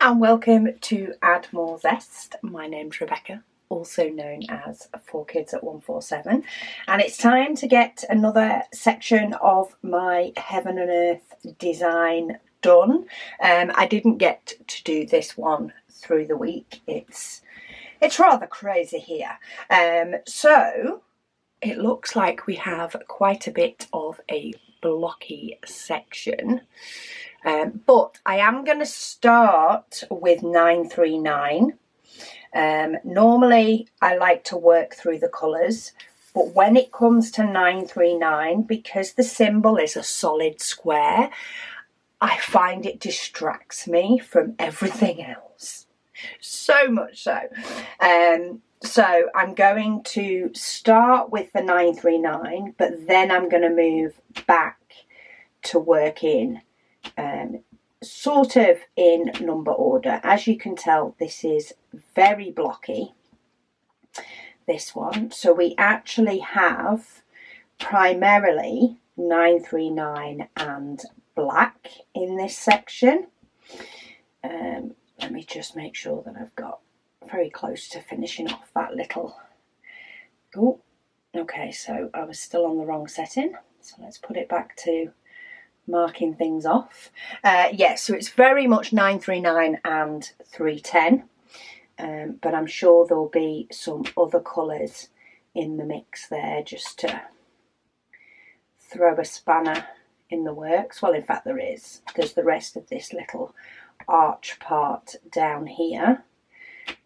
and welcome to Add More Zest. My name's Rebecca, also known as 4Kids at 147, and it's time to get another section of my Heaven and Earth design done. I didn't get to do this one through the week. It's rather crazy here. So it looks like we have quite a bit of a blocky section. But I am going to start with 939. Normally I like to work through the colours, but when it comes to 939, because the symbol is a solid square, I find it distracts me from everything else. So much so. So I'm going to start with the 939, but then I'm going to move back to work in sort of in number order. As you can tell, this is very blocky, this one. So we actually have primarily 939 and black in this section. Let me just make sure that I've got very close to finishing off that little... Oh, okay, so I was still on the wrong setting. So let's put it back to marking things off. Yes, so it's very much 939 and 310, but I'm sure there'll be some other colours in the mix there just to throw a spanner in the works. Well, in fact there is. There's the rest of this little arch part down here,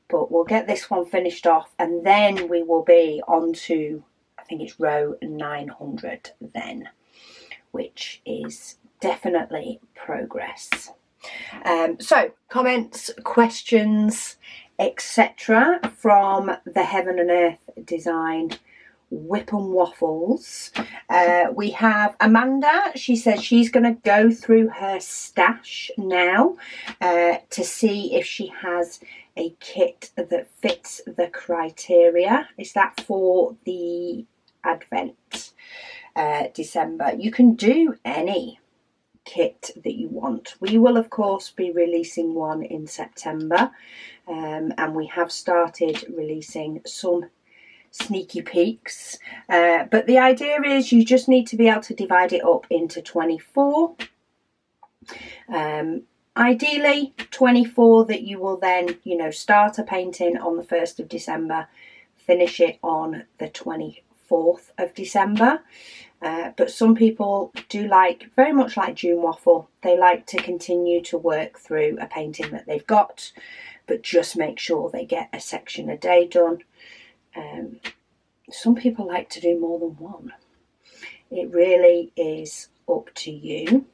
but we'll get this one finished off and then we will be on to, I think it's row 900 then, which is definitely progress. So comments, questions, etc. from the Heaven and Earth design WIP and Waffles. We have Amanda. She says she's going to go through her stash now to see if she has a kit that fits the criteria. Is that for the Advent December? You can do any kit that you want. We will of course be releasing one in September, and we have started releasing some sneaky peeks, but the idea is you just need to be able to divide it up into 24. Ideally 24 that you will then, you know, start a painting on the 1st of December, finish it on the 24th of December. But some people do very much like June Waffle, they like to continue to work through a painting that they've got, but just make sure they get a section a day done. Some people like to do more than one. It really is up to you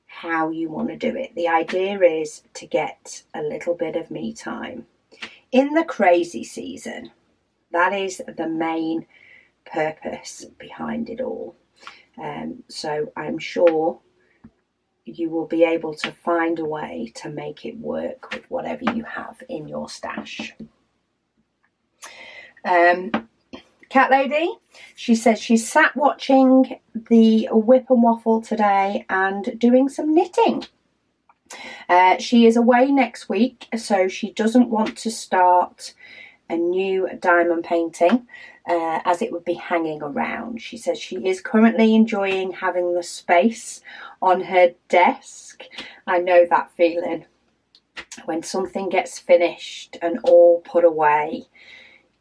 how you want to do it. The idea is to get a little bit of me time in the crazy season. That is the main purpose behind it all. So I'm sure you will be able to find a way to make it work with whatever you have in your stash. Cat Lady, she says she's sat watching the WIP and Waffle today and doing some knitting. She is away next week, so she doesn't want to start a new diamond painting as it would be hanging around. She says she is currently enjoying having the space on her desk. I know that feeling. When something gets finished and all put away,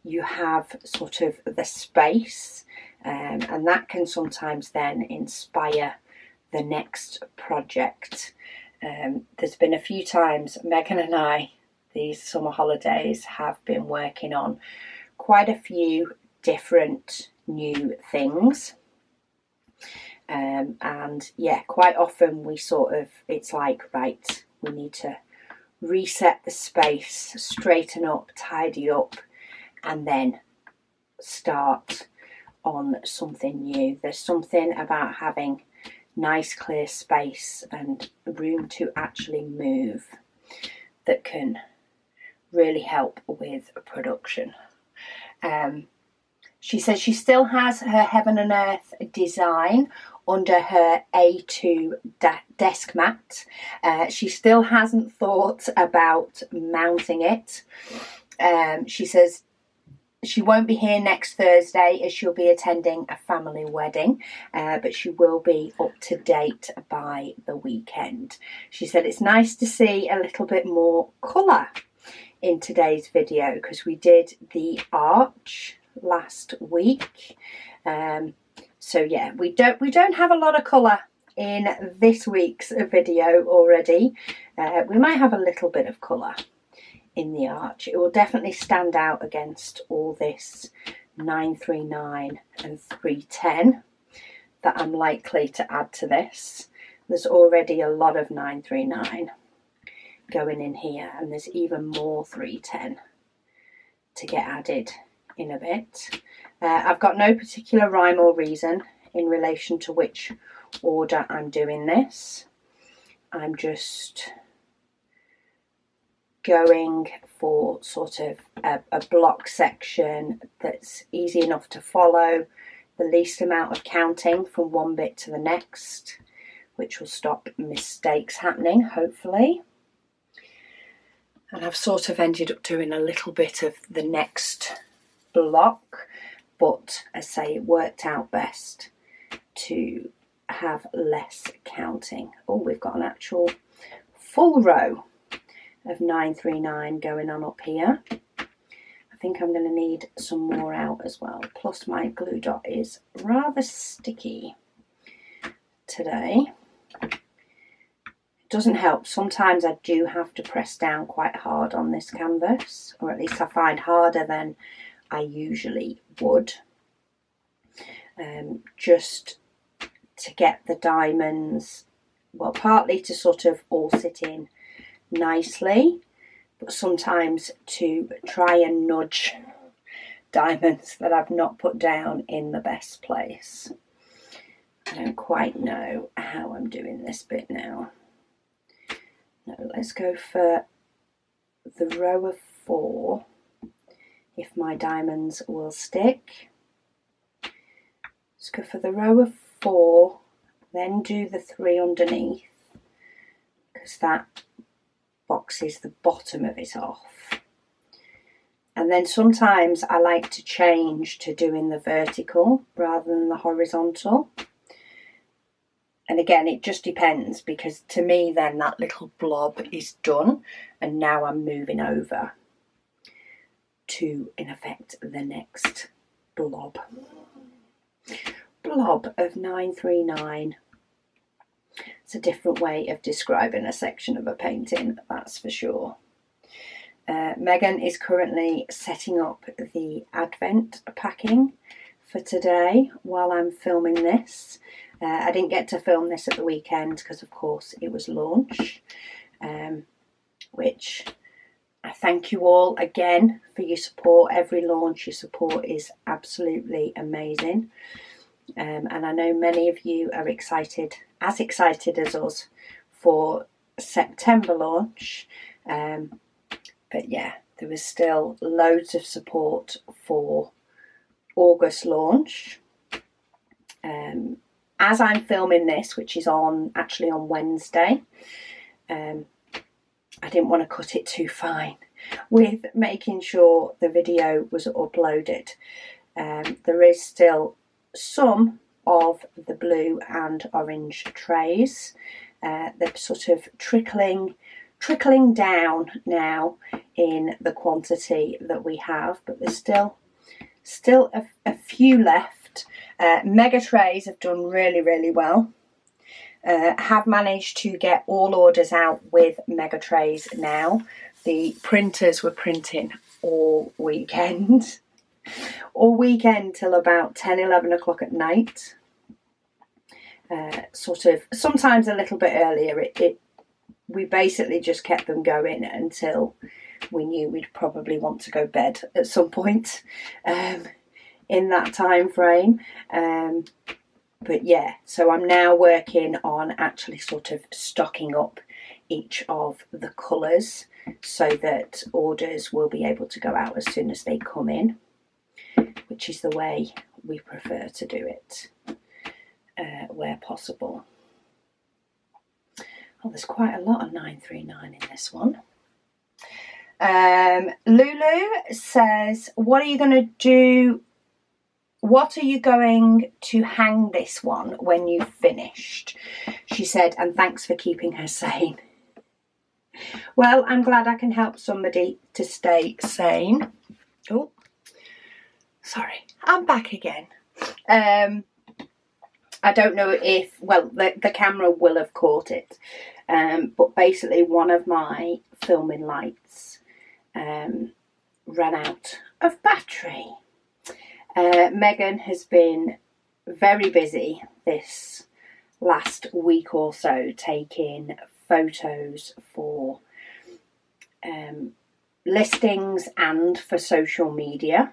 you have sort of the space, and that can sometimes then inspire the next project. There's been a few times Megan and I these summer holidays have been working on quite a few different new things, and yeah, quite often we sort of, it's like, right, we need to reset the space, straighten up, tidy up, and then start on something new. There's something about having nice clear space and room to actually move that can really help with production. She says she still has her Heaven and Earth design under her A2 desk mat. She still hasn't thought about mounting it. She says she won't be here next Thursday as she'll be attending a family wedding, but she will be up to date by the weekend. She said it's nice to see a little bit more colour in today's video because we did the arch last week. So yeah, we don't have a lot of colour in this week's video already. We might have a little bit of colour in the arch. It will definitely stand out against all this 939 and 310 that I'm likely to add to this. There's already a lot of 939 going in here, and there's even more 310 to get added in a bit. I've got no particular rhyme or reason in relation to which order I'm doing this. I'm just going for sort of a block section that's easy enough to follow, the least amount of counting from one bit to the next, which will stop mistakes happening, hopefully. And I've sort of ended up doing a little bit of the next block, but as I say, it worked out best to have less counting. Oh, we've got an actual full row of 939 going on up here. I think I'm going to need some more out as well. Plus my glue dot is rather sticky today. It doesn't help. Sometimes I do have to press down quite hard on this canvas, or at least I find harder than I usually would. Just to get the diamonds, well, partly to sort of all sit in nicely, but sometimes to try and nudge diamonds that I've not put down in the best place. I don't quite know how I'm doing this bit now. No, let's go for the row of 4 if my diamonds will stick. Let's go for the row of 4, then do the 3 underneath, because that boxes the bottom of it off. And then sometimes I like to change to doing the vertical rather than the horizontal. And again, it just depends, because to me then that little blob is done, and now I'm moving over to, in effect, the next blob of 939. It's a different way of describing a section of a painting, that's for sure. Megan is currently setting up the advent packing for today while I'm filming this. I didn't get to film this at the weekend because of course it was launch, which I thank you all again for your support. Every launch your support is absolutely amazing. And I know many of you are excited as us for September launch, but yeah, there was still loads of support for August launch. As I'm filming this, which is actually on Wednesday, I didn't want to cut it too fine with making sure the video was uploaded. There is still some of the blue and orange trays. They're sort of trickling down now in the quantity that we have, but there's still a few left. Mega trays have done really well. Have managed to get all orders out with mega trays now. The printers were printing all weekend till about 10-11 o'clock at night. Sort of sometimes a little bit earlier. We basically just kept them going until we knew we'd probably want to go bed at some point in that time frame. But yeah, so I'm now working on actually sort of stocking up each of the colours so that orders will be able to go out as soon as they come in, which is the way we prefer to do it. where possible. Oh, there's quite a lot of 939 in this one. Lulu says, what are you going to do? What are you going to hang this one when you've finished? She said, and thanks for keeping her sane. Well, I'm glad I can help somebody to stay sane. Oh, sorry, I'm back again. I don't know if, well, the camera will have caught it, but basically one of my filming lights ran out of battery. Megan has been very busy this last week or so taking photos for listings and for social media.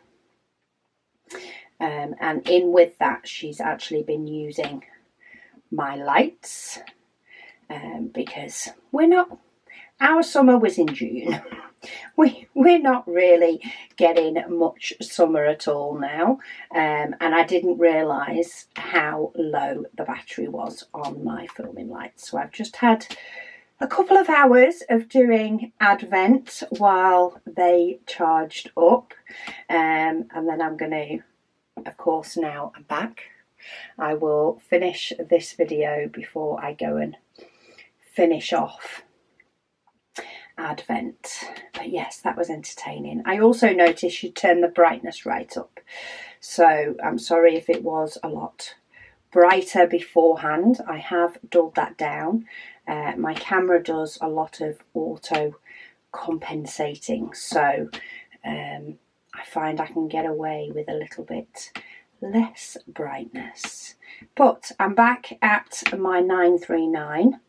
And in with that, she's actually been using my lights because our summer was in June. We're not really getting much summer at all now, and I didn't realise how low the battery was on my filming lights. So I've just had a couple of hours of doing Advent while they charged up, and then I'm going to, of course, now I'm back, I will finish this video before I go and finish off Advent. But yes, that was entertaining. I also noticed she turned the brightness right up, so I'm sorry if it was a lot brighter beforehand. I have dulled that down. My camera does a lot of auto compensating, so I find I can get away with a little bit less brightness. But I'm back at my 939.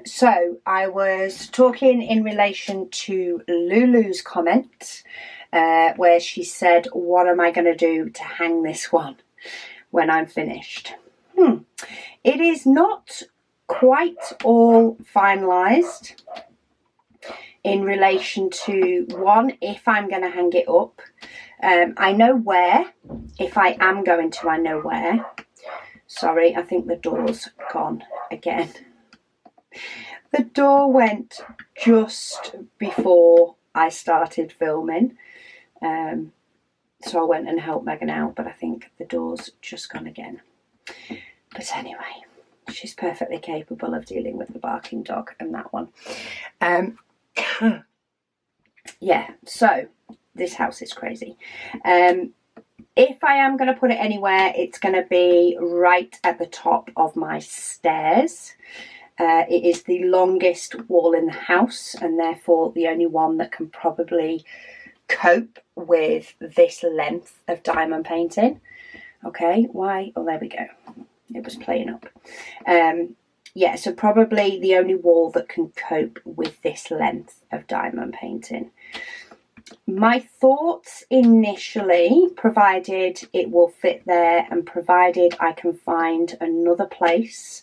So I was talking in relation to Lulu's comment where she said, what am I going to do to hang this one when I'm finished? It is not quite all finalised in relation to, one, if I'm going to hang it up. I know where. If I am going to, I know where. Sorry, I think the door's gone again. The door went just before I started filming. So I went and helped Megan out, but I think the door's just gone again. But anyway, she's perfectly capable of dealing with the barking dog and that one. Yeah, so this house is crazy. If I am going to put it anywhere, it's going to be right at the top of my stairs. It is the longest wall in the house and therefore the only one that can probably cope with this length of diamond painting. Okay, why? Oh, there we go. It was playing up. Yeah, so probably the only wall that can cope with this length of diamond painting. My thoughts initially, provided it will fit there and provided I can find another place.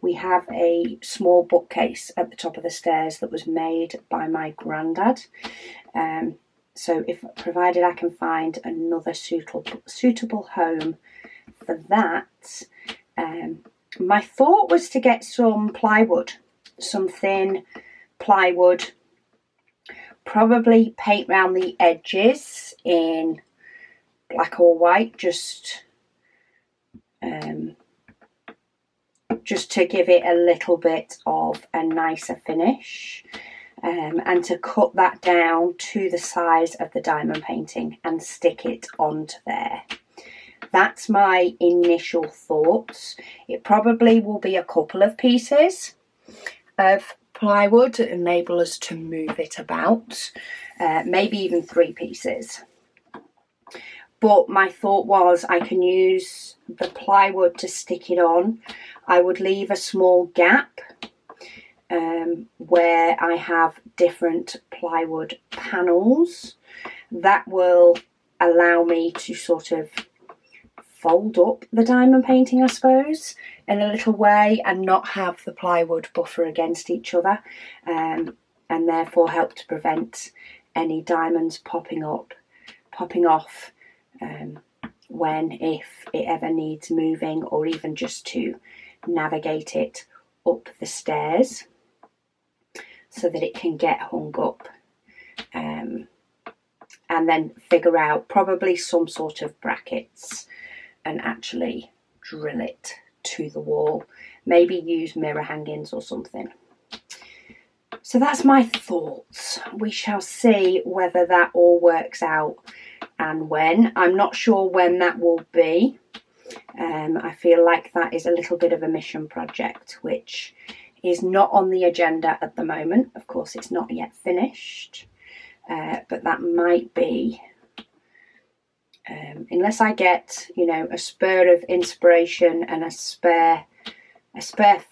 We have a small bookcase at the top of the stairs that was made by my granddad. So provided I can find another suitable home for that, my thought was to get some plywood, some thin plywood, probably paint round the edges in black or white, just to give it a little bit of a nicer finish, and to cut that down to the size of the diamond painting and stick it onto there. That's my initial thoughts. It probably will be a couple of pieces of plywood to enable us to move it about, maybe even 3 pieces. But my thought was I can use the plywood to stick it on. I would leave a small gap where I have different plywood panels. That will allow me to sort of fold up the diamond painting, I suppose, in a little way, and not have the plywood buffer against each other, and therefore help to prevent any diamonds popping off if it ever needs moving, or even just to navigate it up the stairs so that it can get hung up, and then figure out probably some sort of brackets and actually drill it to the wall. Maybe use mirror hangings or something. So that's my thoughts. We shall see whether that all works out and when. I'm not sure when that will be. I feel like that is a little bit of a mission project, which is not on the agenda at the moment. Of course, it's not yet finished, but that might be, unless I get, you know, a spur of inspiration and a spare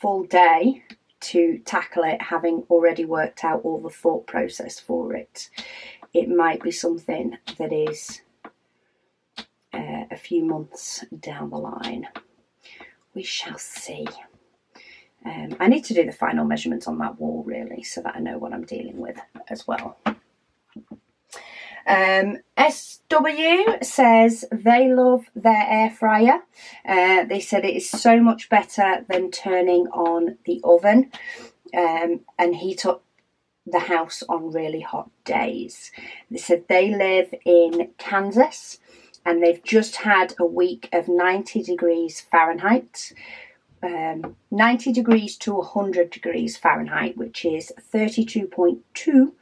full day to tackle it, having already worked out all the thought process for it. It might be something that is a few months down the line. We shall see. I need to do the final measurements on that wall, really, so that I know what I'm dealing with as well. SW says they love their air fryer. They said it is so much better than turning on the oven, and heat up the house on really hot days. They said they live in Kansas and they've just had a week of 90 degrees Fahrenheit. 90 degrees to 100 degrees Fahrenheit, which is 32.2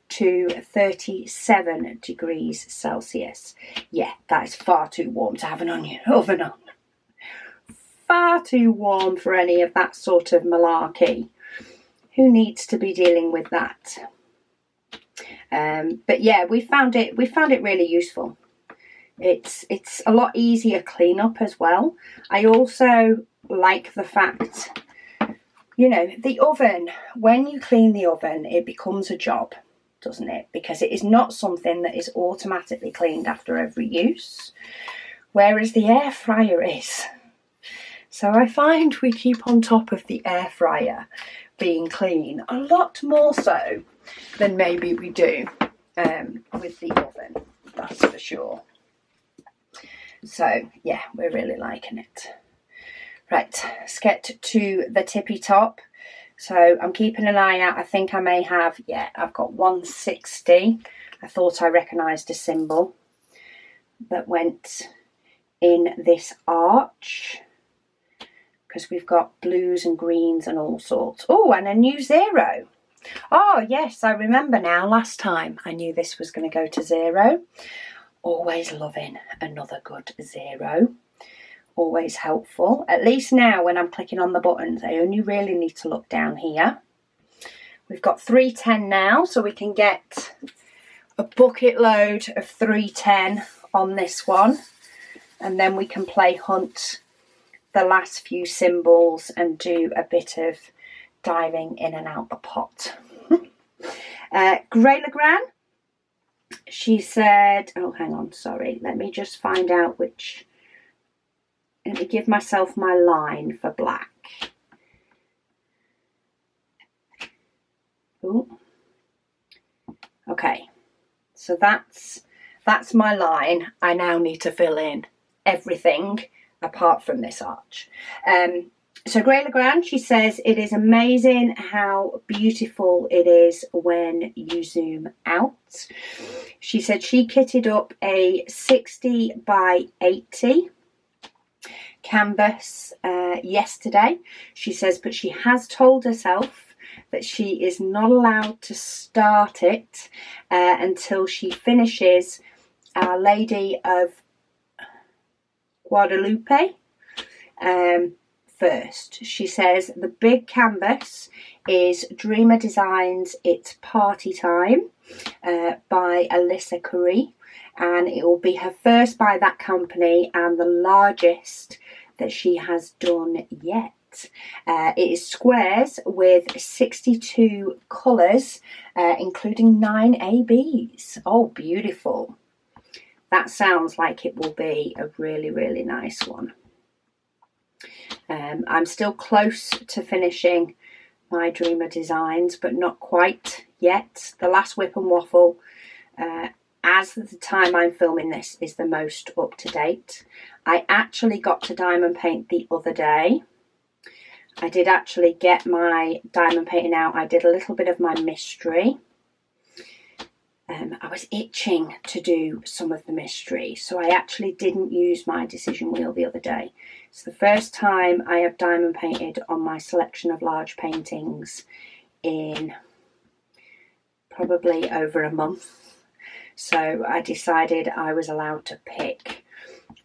to 37 degrees Celsius. Yeah, that is far too warm to have an oven on. Far too warm for any of that sort of malarkey. Who needs to be dealing with that? But yeah, we found it really useful. It's a lot easier cleanup as well. I also like the fact, you know, the oven, when you clean the oven, it becomes a job, doesn't it? Because it is not something that is automatically cleaned after every use, whereas the air fryer is. So I find we keep on top of the air fryer being clean a lot more so than maybe we do with the oven, that's for sure. So yeah, we're really liking it. Right, let's get to the tippy top. So I'm keeping an eye out. I think I may have, yeah, I've got 160. I thought I recognised a symbol that went in this arch, because we've got blues and greens and all sorts. Oh, and a new 0. Oh yes, I remember now. Last time I knew this was going to go to 0. Always loving another good 0. Always helpful. At least now when I'm clicking on the buttons, I only really need to look down here. We've got 310 now, so we can get a bucket load of 310 on this one. And then we can play hunt the last few symbols and do a bit of diving in and out the pot. Grey Legrand, she said, oh, hang on, sorry. Let me just find out which, let me give myself my line for black. Ooh. Okay, so that's my line. I now need to fill in everything apart from this arch. So Grey Legrand, she says, it is amazing how beautiful it is when you zoom out. She said she kitted up a 60 by 80 canvas yesterday. She says, but she has told herself that she is not allowed to start it until she finishes Our Lady of Guadalupe first. She says the big canvas is Dreamer Designs It's Party Time by Alyssa Curry, and it will be her first by that company and the largest that she has done yet. It is squares with 62 colours, including 9 ABs. Oh, beautiful. That sounds like it will be a really, really nice one. I'm still close to finishing my Dreamer Designs, but not quite yet. The last WIP and Waffle as the time I'm filming this is the most up to date. I actually got to diamond paint the other day. I did actually get my diamond painting out. I did a little bit of my mystery. I was itching to do some of the mystery, so I actually didn't use my decision wheel the other day. It's the first time I have diamond painted on my selection of large paintings in probably over a month. So I decided I was allowed to pick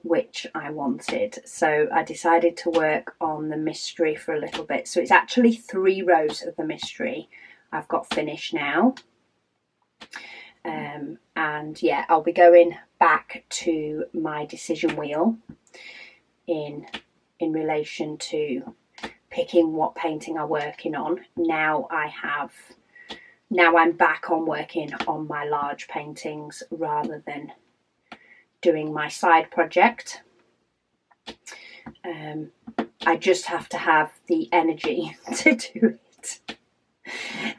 which I wanted. So I decided to work on the mystery for a little bit. So it's actually 3 rows of the mystery I've got finished now. And yeah, I'll be going back to my decision wheel in relation to picking what painting I'm working on. Now I'm back on working on my large paintings rather than doing my side project. I just have to have the energy to do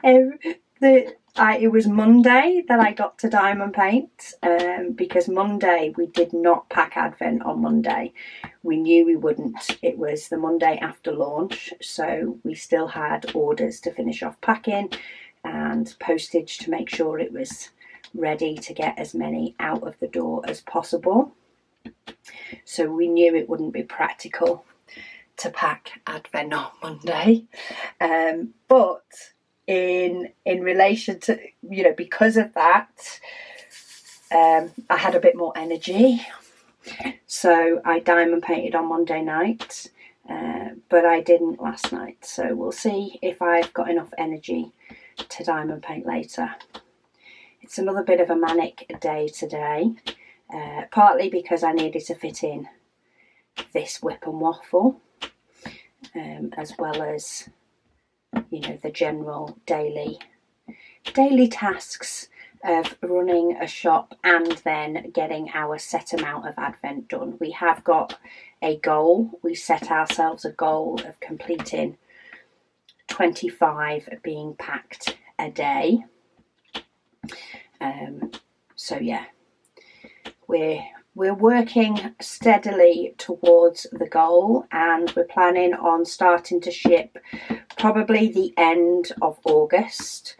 it. It was Monday that I got to diamond paint, because Monday we did not pack Advent on Monday. We knew we wouldn't. It was the Monday after launch, so we still had orders to finish off packing and postage to make sure it was ready to get as many out of the door as possible. So we knew it wouldn't be practical to pack Advent on Monday, but in relation to, you know, because of that, I had a bit more energy, so I diamond painted on Monday night, but I didn't last night, so we'll see if I've got enough energy to diamond paint later. It's another bit of a manic day today, partly because I needed to fit in this WIP and Waffle, as well as, you know, the general daily tasks of running a shop and then getting our set amount of Advent done. We have got a goal. We set ourselves a goal of completing 25 being packed a day. So yeah, we're working steadily towards the goal, and we're planning on starting to ship probably the end of August.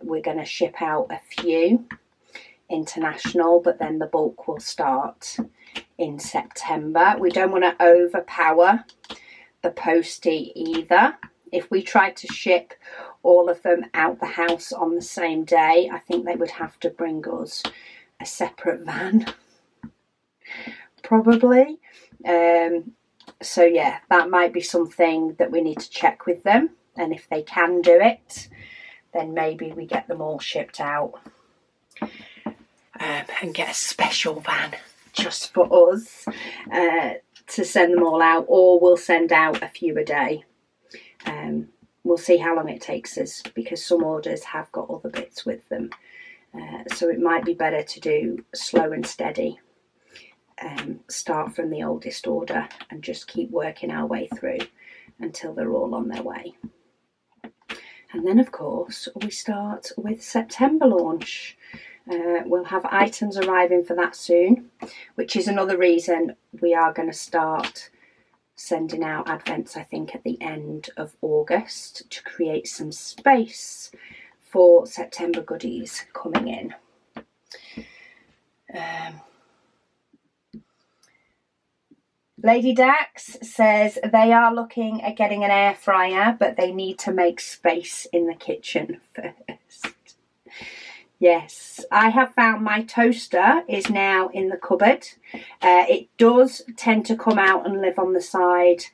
We're going to ship out a few international, but then the bulk will start in September. We don't want to overpower the postie either. If we tried to ship all of them out the house on the same day, I think they would have to bring us a separate van, probably. So yeah, that might be something that we need to check with them, and if they can do it, then maybe we get them all shipped out, and get a special van just for us to send them all out, or we'll send out a few a day. We'll see how long it takes us, because some orders have got other bits with them, so it might be better to do slow and steady. Start from the oldest order and just keep working our way through until they're all on their way. And then of course we start with September launch. We'll have items arriving for that soon, which is another reason we are going to start sending out Advents, I think, at the end of August, to create some space for September goodies coming in. Lady Dax says they are looking at getting an air fryer, but they need to make space in the kitchen first. Yes, I have found my toaster is now in the cupboard. It does tend to come out and live on the side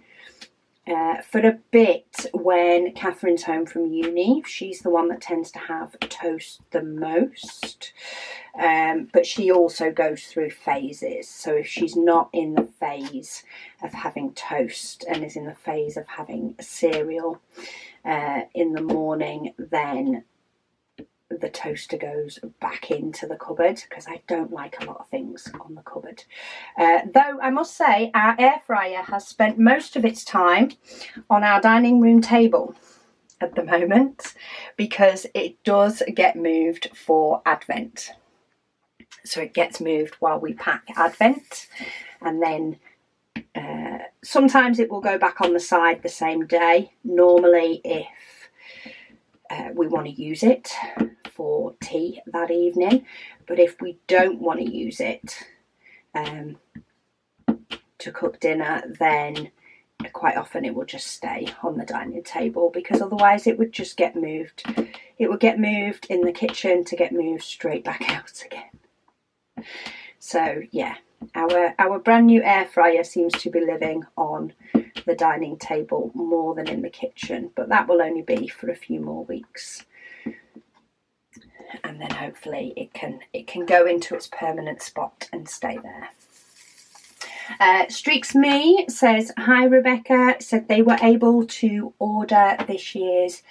for a bit when Catherine's home from uni. She's the one that tends to have toast the most. But she also goes through phases. So if she's not in the phase of having toast and is in the phase of having cereal in the morning, then the toaster goes back into the cupboard, because I don't like a lot of things on the cupboard. Though I must say our air fryer has spent most of its time on our dining room table at the moment, because it does get moved for Advent. so it gets moved while we pack Advent, and then sometimes it will go back on the side the same day, normally if we want to use it for tea that evening. But if we don't want to use it to cook dinner, then quite often it will just stay on the dining table, because otherwise it would just get moved. It would get moved in the kitchen to get moved straight back out again. So yeah, our brand new air fryer seems to be living on the dining table more than in the kitchen, but that will only be for a few more weeks, and then hopefully it can go into its permanent spot and stay there. Streaks Me says, hi Rebecca, said they were able to order this year's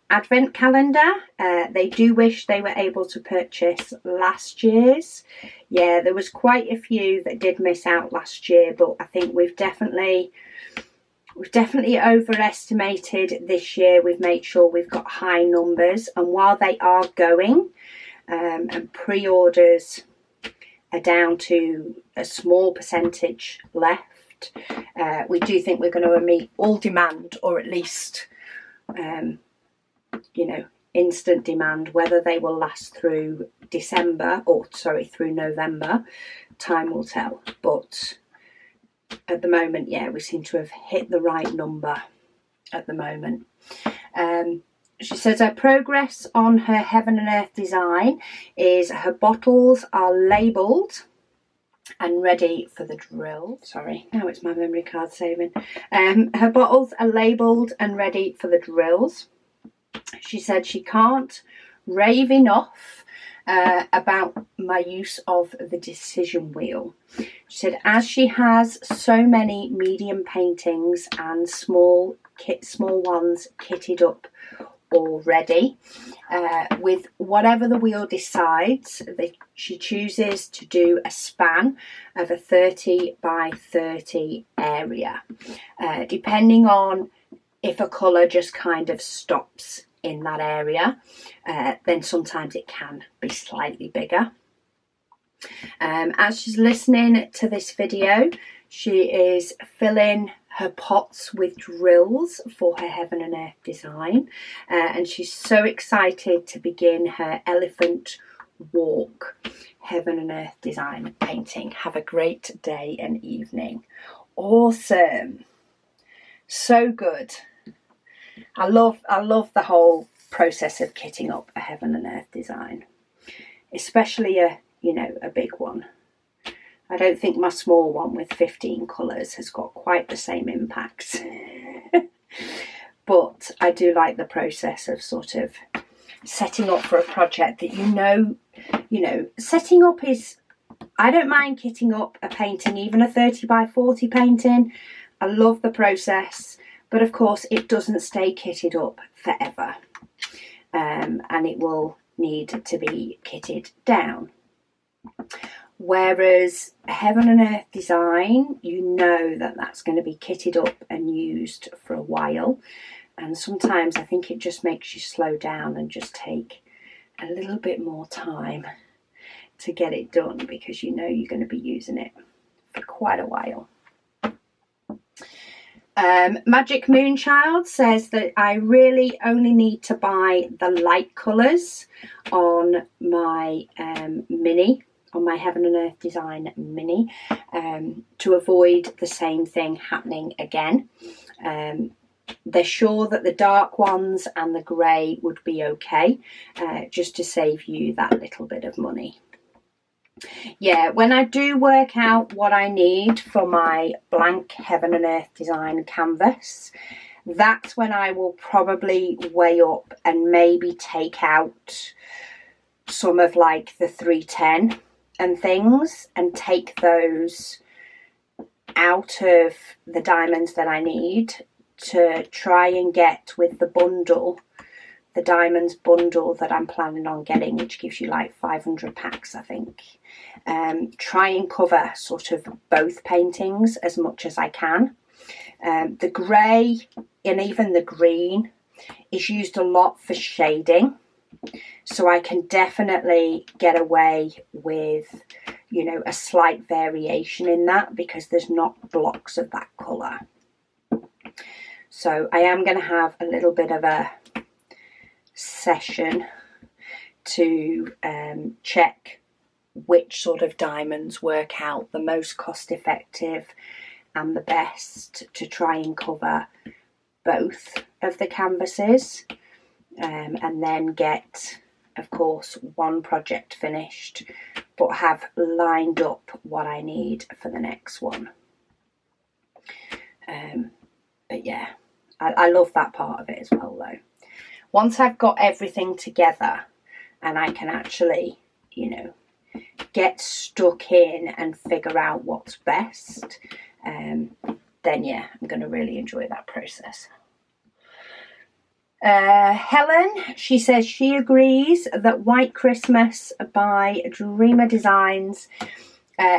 Advent calendar. They do wish they were able to purchase last year's. Yeah, there was quite a few that did miss out last year, but I think we've definitely overestimated this year. We've made sure we've got high numbers, and while they are going and pre-orders are down to a small percentage left, we do think we're going to meet all demand, or at least instant demand. Whether they will last through through November, time will tell. But at the moment, yeah, we seem to have hit the right number at the moment. She says her progress on her Heaven and Earth design is her bottles are labelled and ready for the drill. Sorry, now it's my memory card saving. Her bottles are labelled and ready for the drills. She said she can't rave enough about my use of the decision wheel. She said as she has so many medium paintings and small ones kitted up already, with whatever the wheel decides, she chooses to do a span of a 30 by 30 area, depending on if a colour just kind of stops in that area, then sometimes it can be slightly bigger. As she's listening to this video, she is filling her pots with drills for her Heaven and Earth design, and she's so excited to begin her Elephant Walk Heaven and Earth design painting. Have a great day and evening. Awesome. So good. I love the whole process of kitting up a Heaven and Earth design, especially a big one. I don't think my small one with 15 colours has got quite the same impact. But I do like the process of sort of setting up for a project that setting up is, I don't mind kitting up a painting, even a 30 by 40 painting. I love the process, but of course it doesn't stay kitted up forever, and it will need to be kitted down. Whereas a Heaven and Earth design, that's going to be kitted up and used for a while, and sometimes I think it just makes you slow down and just take a little bit more time to get it done, because you're going to be using it for quite a while. Magic Moonchild says that I really only need to buy the light colours on my mini, on my Heaven and Earth design mini, to avoid the same thing happening again. They're sure that the dark ones and the grey would be okay, just to save you that little bit of money. Yeah, when I do work out what I need for my blank Heaven and Earth design canvas, that's when I will probably weigh up and maybe take out some of like the 310 and things, and take those out of the diamonds that I need to try and get with the bundle, the diamonds bundle that I'm planning on getting, which gives you like 500 packs, I think. Try and cover sort of both paintings as much as I can. The grey and even the green is used a lot for shading, So I can definitely get away with, you know, a slight variation in that because there's not blocks of that colour. So I am going to have a little bit of a session to check which sort of diamonds work out the most cost effective and the best to try and cover both of the canvases, and then get, of course, one project finished but have lined up what I need for the next one. But yeah, I love that part of it as well though. Once I've got everything together and I can actually, you know, get stuck in and figure out what's best, then yeah, I'm going to really enjoy that process. Helen, she says she agrees that White Christmas by Dreamer Designs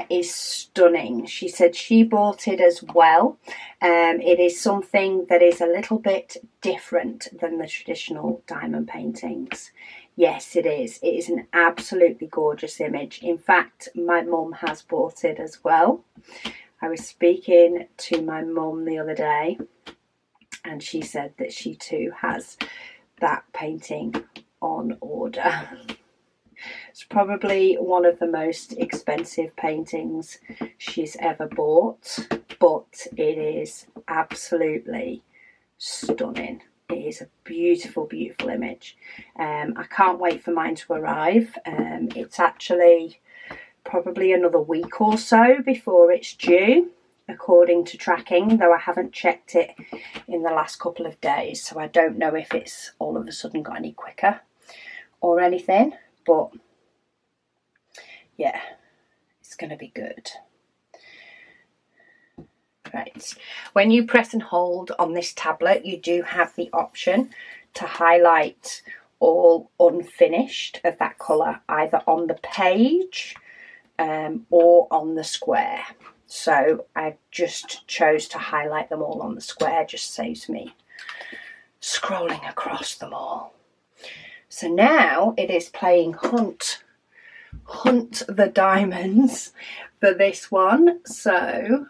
is stunning. She said she bought it as well. It is something that is a little bit different than the traditional diamond paintings. Yes, it is. It is an absolutely gorgeous image. In fact, my mum has bought it as well. I was speaking to my mum the other day and she said that she too has that painting on order. It's probably one of the most expensive paintings she's ever bought, but it is absolutely stunning. It is a beautiful, beautiful image. I can't wait for mine to arrive. It's actually probably another week or so before it's due, according to tracking, though I haven't checked it in the last couple of days, so I don't know if it's all of a sudden got any quicker or anything, but yeah, it's going to be good. Right, when you press and hold on this tablet, you do have the option to highlight all unfinished of that colour, either on the page or on the square. So I just chose to highlight them all on the square, just saves me scrolling across them all. So now it is playing Hunt the Diamonds for this one. So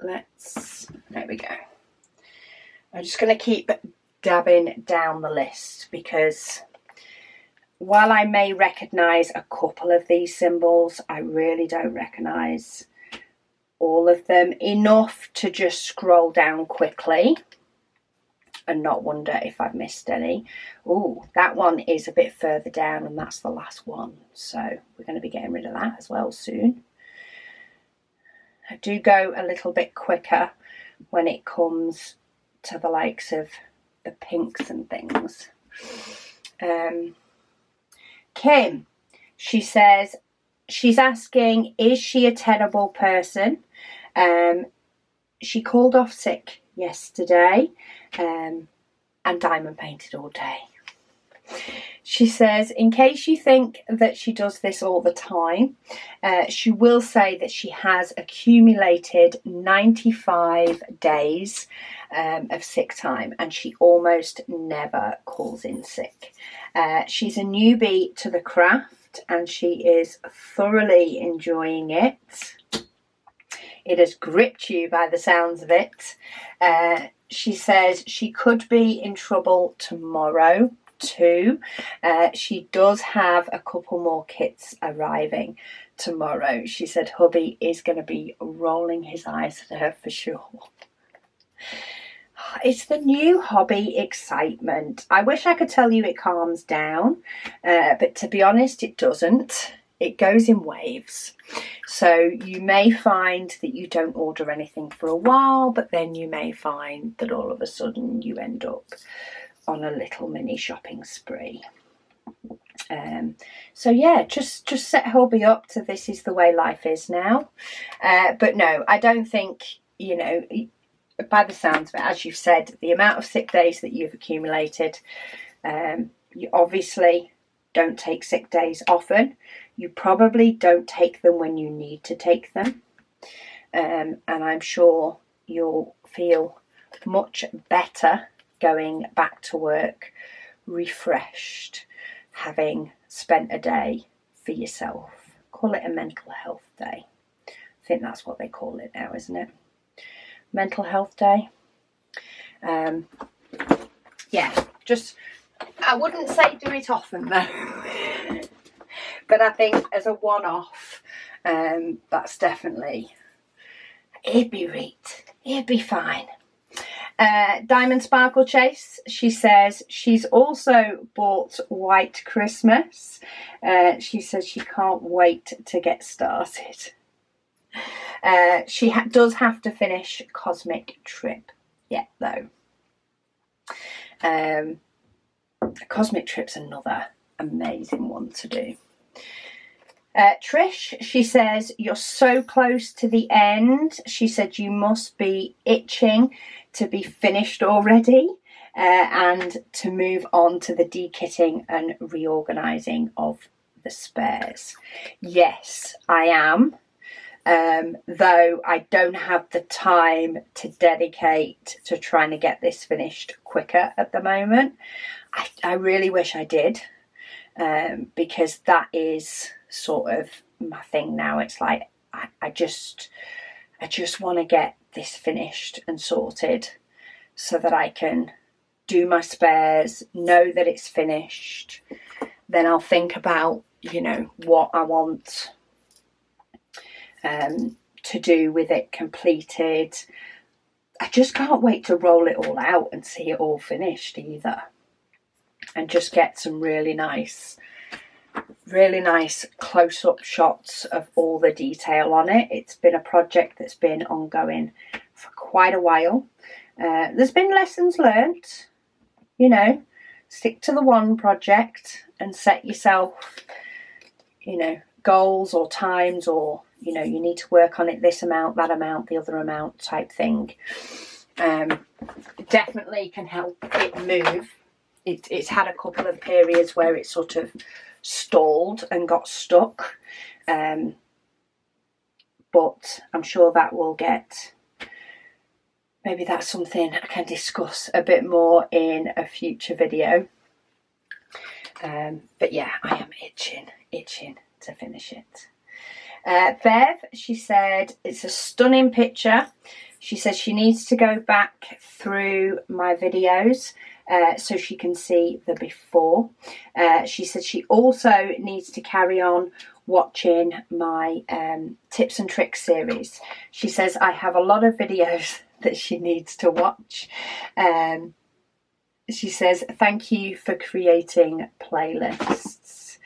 there we go. I'm just going to keep dabbing down the list because while I may recognise a couple of these symbols, I really don't recognise all of them enough to just scroll down quickly and not wonder if I've missed any. Oh, that one is a bit further down and that's the last one. So we're going to be getting rid of that as well soon. I do go a little bit quicker when it comes to the likes of the pinks and things. Kim, she says she's asking, is she a terrible person? She called off sick yesterday and diamond painted all day. She says, in case you think that she does this all the time, she will say that she has accumulated 95 days of sick time and she almost never calls in sick. She's a newbie to the craft and she is thoroughly enjoying it. It has gripped you by the sounds of it. She says she could be in trouble tomorrow too. She does have a couple more kits arriving tomorrow. She said hubby is going to be rolling his eyes at her for sure. It's the new hobby excitement. I wish I could tell you it calms down, but to be honest, it doesn't. It goes in waves. So you may find that you don't order anything for a while, but then you may find that all of a sudden you end up on a little mini shopping spree. So yeah, just set hubby up to this is the way life is now. But no, I don't think, you know, by the sounds of it, as you've said, the amount of sick days that you've accumulated, you obviously don't take sick days often. You probably don't take them when you need to take them. And I'm sure you'll feel much better going back to work refreshed, having spent a day for yourself. Call it a mental health day. I think that's what they call it now, isn't it? Mental health day. Yeah, just, I wouldn't say do it often though. But I think as a one-off, that's definitely, it'd be right. It'd be fine. Diamond Sparkle Chase, she says she's also bought White Christmas. She says she can't wait to get started. She does have to finish Cosmic Trip yet though. Cosmic Trip's another amazing one to do. Trish, she says, you're so close to the end. She said you must be itching to be finished already and to move on to the dekitting and reorganising of the spares. Yes, I am. Though I don't have the time to dedicate to trying to get this finished quicker at the moment. I really wish I did, because that is sort of my thing now. It's like I just want to get this finished and sorted so that I can do my spares, know that it's finished. Then I'll think about, you know, what I want to do with it completed. I just can't wait to roll it all out and see it all finished either, and just get some really nice close-up shots of all the detail on it. It's been a project that's been ongoing for quite a while. There's been lessons learnt, you know, stick to the one project and set yourself, you know, goals or times, or, you know, you need to work on it this amount, that amount, the other amount type thing. Definitely can help it move. It's had a couple of periods where it sort of stalled and got stuck, but I'm sure that will get, maybe that's something I can discuss a bit more in a future video. But yeah, I am itching to finish it. Bev, she said it's a stunning picture. She says she needs to go back through my videos so she can see the before. She said she also needs to carry on watching my tips and tricks series. She says I have a lot of videos that she needs to watch. She says thank you for creating playlists.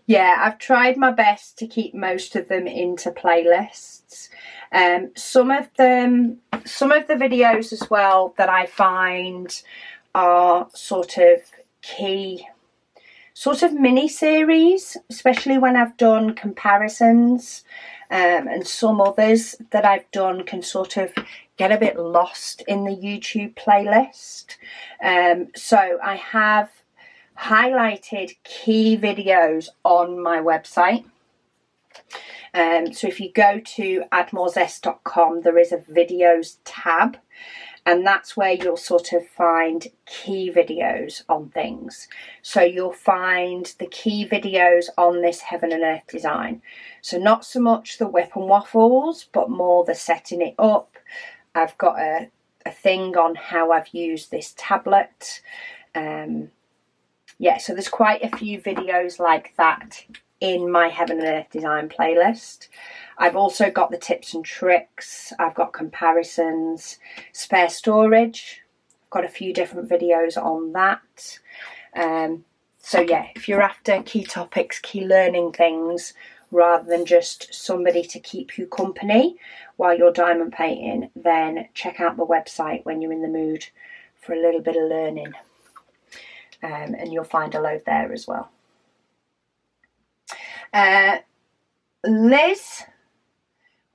Yeah, I've tried my best to keep most of them into playlists. Some of the videos as well that I find are sort of key, sort of mini series, especially when I've done comparisons, and some others that I've done can sort of get a bit lost in the YouTube playlist. So I have highlighted key videos on my website. So if you go to addmorezest.com, there is a videos tab, and that's where you'll sort of find key videos on things. So you'll find the key videos on this Heaven and Earth design. So not so much the whip and waffles, but more the setting it up. I've got a thing on how I've used this tablet. Yeah, so there's quite a few videos like that in my Heaven and Earth design playlist. I've also got the tips and tricks. I've got comparisons, spare storage. I've got a few different videos on that. So yeah, if you're after key topics, key learning things, rather than just somebody to keep you company while you're diamond painting, then check out the website when you're in the mood for a little bit of learning. And you'll find a load there as well. Liz,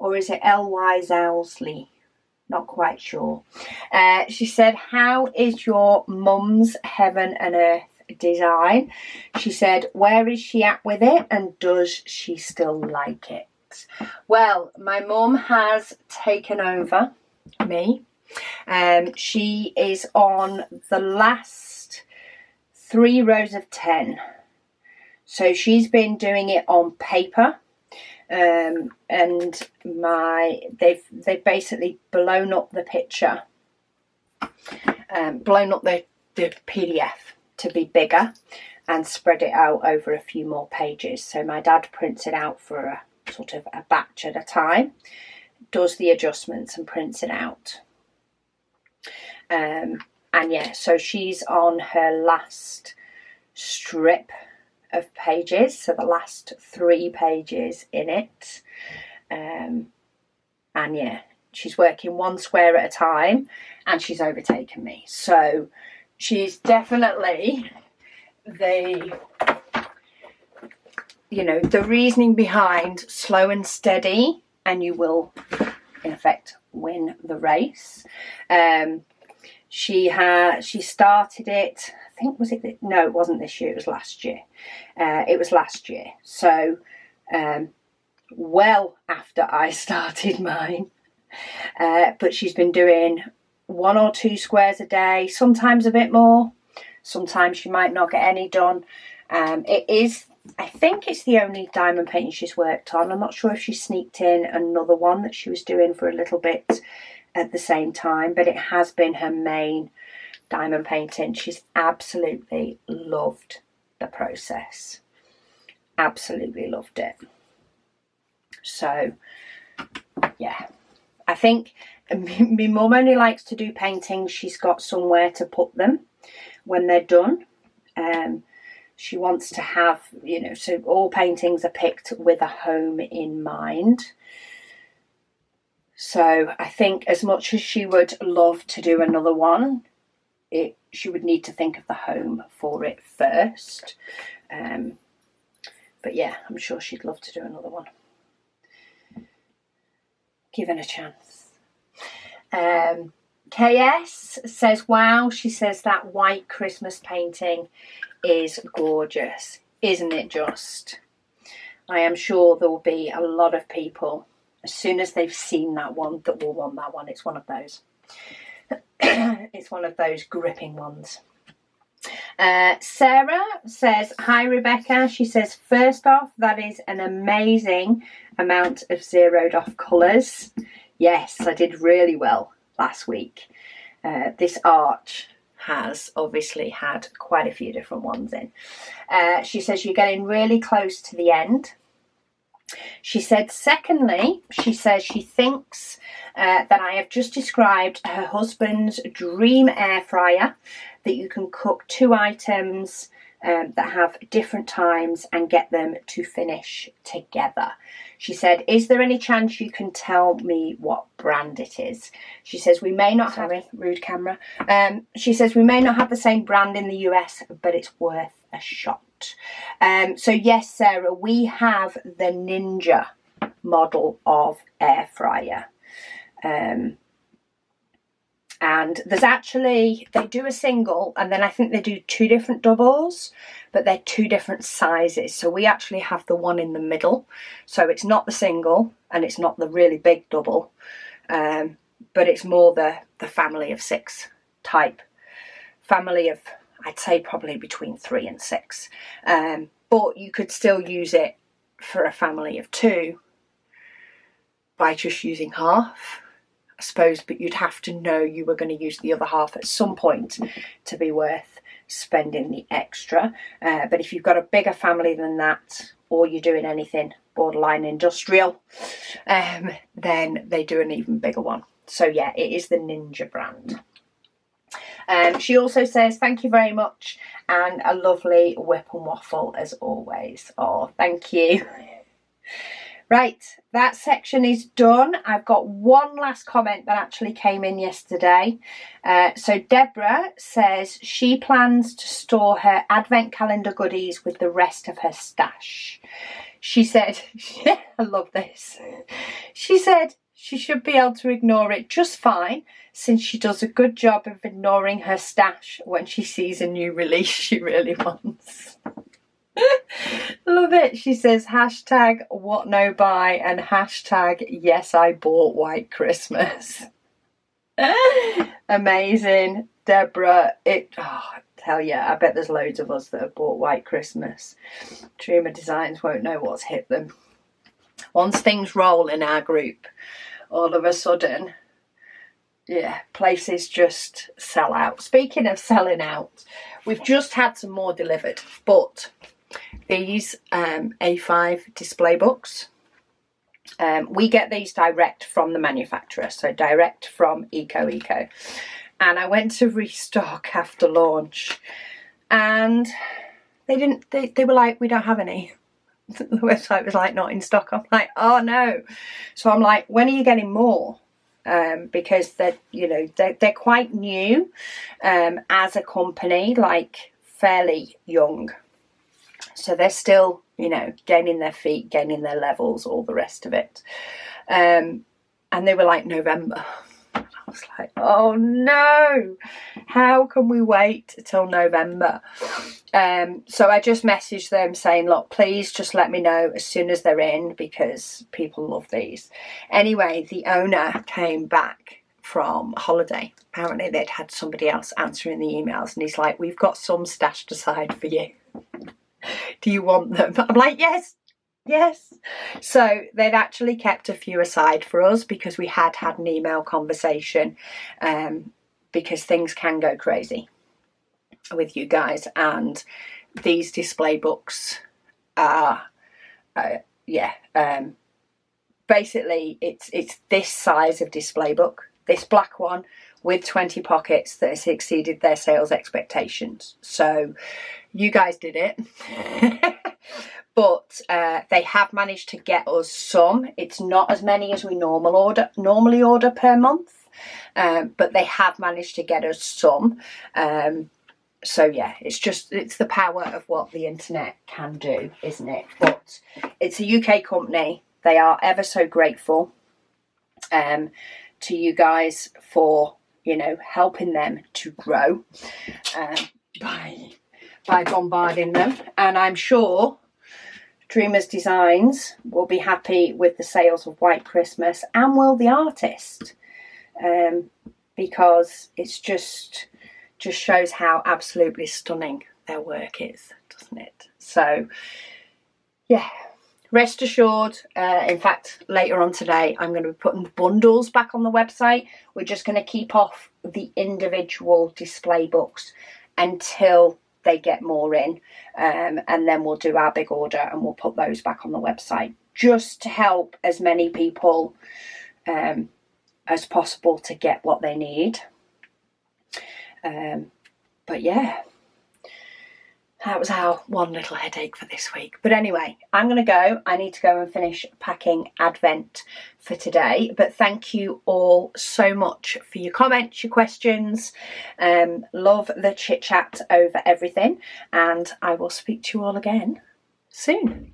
or is it L.Y. Zowsley? Not quite sure. She said, how is your mum's Heaven and Earth design? She said, where is she at with it, and does she still like it? Well, my mum has taken over me. She is on the last 3 rows of 10. So she's been doing it on paper, and they've basically blown up the picture, blown up the PDF to be bigger and spread it out over a few more pages. So my dad prints it out for a sort of a batch at a time, does the adjustments and prints it out. And yeah, so she's on her last strip of pages, so the last 3 pages in it. And yeah, she's working 1 square at a time, and she's overtaken me. So she's definitely the reasoning behind slow and steady, and you will in effect win the race. She started it, I think, no, it wasn't this year, it was last year. It was last year. So well after I started mine. But she's been doing 1 or 2 squares a day, sometimes a bit more. Sometimes she might not get any done. I think it's the only diamond painting she's worked on. I'm not sure if she sneaked in another one that she was doing for a little bit at the same time, but it has been her main diamond painting. She's absolutely loved the process. Absolutely loved it. So, yeah. I think my mum only likes to do paintings she's got somewhere to put them when they're done. She wants to have, so all paintings are picked with a home in mind. So I think as much as she would love to do another one, she would need to think of the home for it first. But yeah, I'm sure she'd love to do another one. Given a chance. KS says, wow, she says that white Christmas painting is gorgeous. Isn't it just? I am sure there will be a lot of people, as soon as they've seen that one, that will want that one. It's one of those. It's one of those gripping ones. Sarah says, hi Rebecca. She says, first off, that is an amazing amount of zeroed off colours. Yes, I did really well last week. This arch has obviously had quite a few different ones in. She says you're getting really close to the end. She said, secondly, she says she thinks that I have just described her husband's dream air fryer, that you can cook 2 items that have different times and get them to finish together. She said, is there any chance you can tell me what brand it is? She says, we may not have, rude camera. She says, we may not have the same brand in the US, but it's worth a shot. So yes, Sarah, we have the Ninja model of air fryer. And there's actually, they do a single and then I think they do 2 different doubles, but they're 2 different sizes. So we actually have the one in the middle. So it's not the single and it's not the really big double, but it's more the family of 6 type. Family of, I'd say probably between 3 and 6. But you could still use it for a family of 2 by just using half, I suppose, but you'd have to know you were going to use the other half at some point to be worth spending the extra. But if you've got a bigger family than that, or you're doing anything borderline industrial, then they do an even bigger one. So yeah, it is the Ninja brand. She also says, thank you very much, and a lovely whip and waffle as always. Oh, thank you. Right, that section is done. I've got one last comment that actually came in yesterday. So Deborah says she plans to store her advent calendar goodies with the rest of her stash. She said, I love this. She said she should be able to ignore it just fine, since she does a good job of ignoring her stash when she sees a new release she really wants. Love it. She says hashtag what no buy and hashtag yes I bought white Christmas. Amazing. Deborah, I tell you, I bet there's loads of us that have bought White Christmas. Dreamer Designs won't know what's hit them. Once things roll in our group, all of a sudden, yeah, places just sell out. Speaking of selling out, we've just had some more delivered, but these A5 display books, we get these direct from the manufacturer, so direct from Eco. And I went to restock after launch, and they were like, we don't have any. The website was like, not in stock. I'm like, oh no. So I'm like, when are you getting more? Because they're quite new as a company, like fairly young. So they're still, gaining their feet, gaining their levels, all the rest of it. And they were like November. I was like, oh no, how can we wait till November? So I just messaged them saying, look, please just let me know as soon as they're in, because people love these. Anyway, the owner came back from holiday. Apparently they'd had somebody else answering the emails, and he's like, we've got some stashed aside for you. Do you want them? I'm like, yes. So they'd actually kept a few aside for us, because we had an email conversation, because things can go crazy with you guys, and these display books are basically it's this size of display book, this black one with 20 pockets, that has exceeded their sales expectations. So you guys did it. But they have managed to get us some. It's not as many as we normally order per month, but they have managed to get us some. So yeah, it's the power of what the internet can do, isn't it? But it's a UK company. They are ever so grateful to you guys for helping them to grow by bombarding them, and I'm sure Dreamers Designs will be happy with the sales of White Christmas, and will the artist, because it's just shows how absolutely stunning their work is, doesn't it? So yeah, rest assured, in fact later on today I'm going to be putting bundles back on the website. We're just going to keep off the individual display books until they get more in, and then we'll do our big order and we'll put those back on the website, just to help as many people as possible to get what they need. But yeah, that was our one little headache for this week. But anyway, I'm going to go. I need to go and finish packing Advent for today. But thank you all so much for your comments, your questions. Love the chit chat over everything. And I will speak to you all again soon.